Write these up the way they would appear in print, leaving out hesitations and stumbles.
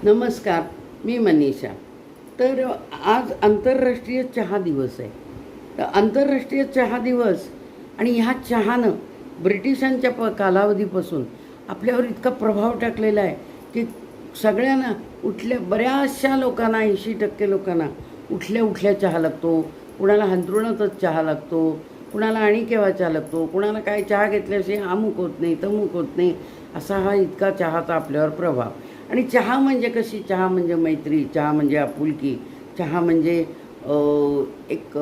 नमस्कार, मी मनीषा. तर आज आंतरराष्ट्रीय चहा दिवस आहे. तर आंतरराष्ट्रीय चहा दिवस आणि ह्या चहानं ब्रिटिशांच्या कालावधीपासून आपल्यावर इतका प्रभाव टाकलेला आहे की सगळ्यांना बऱ्याचशा लोकांना 80% लोकांना उठल्या चहा लागतो. कुणाला अंथरुणातच चहा लागतो, कुणाला आणि केव्हा चहा लागतो, कुणाला काय चहा घेतल्याशिवाय अमुक होत नाही तमुक होत नाही, असा हा इतका चहाचा आपल्यावर प्रभाव. आणि चहा म्हणजे कशी, चहा म्हणजे मैत्री, चहा म्हणजे आपुलकी, चहा म्हणजे एक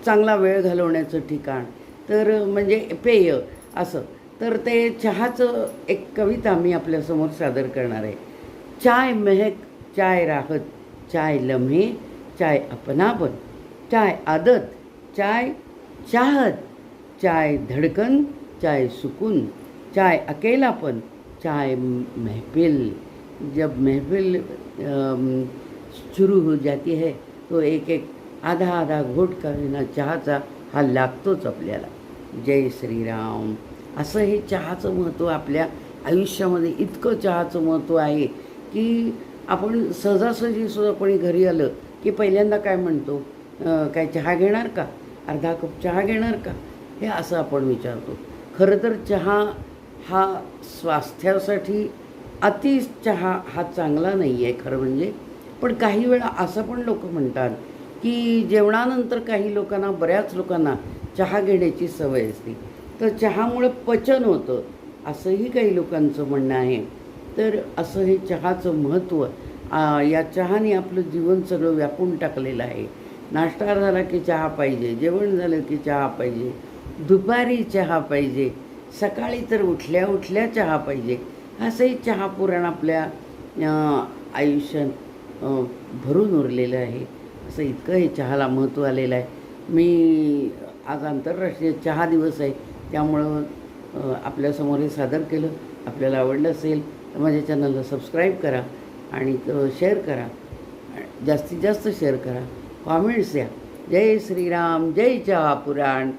चांगला वेळ घालवण्याचं ठिकाण, तर म्हणजे पेय असं. तर ते चहाचं एक कविता मी आपल्यासमोर सादर करणार आहे. चाय महक, चाय राहत, चाय लम्हे, चाय अपनापन, चाय आदत, चाय चाहत, चाय धड़कन, चाय सुकून, चाय अकेलापन, चाय महफिल. जब महफिल शुरू हो जाती है तो एक एक आधा आधा घोट का विना चहाचा हा लागतोच आपल्याला. जय श्रीराम. असं हे चहाचं महत्त्व आपल्या आयुष्यामध्ये इतकं चहाचं महत्त्व आहे की आपण सहजासहजी सुद्धा कोणी घरी आलं की पहिल्यांदा काय म्हणतो, काय चहा घेणार का, अर्धा कप चहा घेणार का, हे असं आपण विचारतो. खरं तर चहा हा स्वास्थ्यासाठी चहा हा चांगला नाही आहे खरं म्हणजे. पण काही वेळा असं पण लोक म्हणतात की जेवणानंतर काही लोकांना, बऱ्याच लोकांना चहा घेण्याची सवय असते, तर चहामुळं पचन होतं असंही काही लोकांचं म्हणणं आहे. तर असं हे चहाचं महत्त्व, या चहाने आपलं जीवन सगळं व्यापून टाकलेलं आहे. नाश्ता झाला की चहा पाहिजे, जेवण झालं की चहा पाहिजे, दुपारी चहा पाहिजे, सकाळी तर उठल्या चहा पाहिजे. असंही चहा पुराण आपल्या आयुष्यात भरून उरलेलं आहे. असं इतकं हे चहाला महत्त्व आलेलं आहे. मी आज आंतरराष्ट्रीय चहा दिवस आहे, त्यामुळं आपल्यासमोर हे सादर केलं. आपल्याला आवडलं असेल तर माझ्या चॅनलला सबस्क्राईब करा आणि शेअर करा, जास्तीत जास्त शेअर करा, कॉमेंट्स द्या. जय श्रीराम, जय चहा पुराण,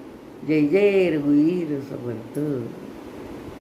जय जय रघुवीर समर्थ.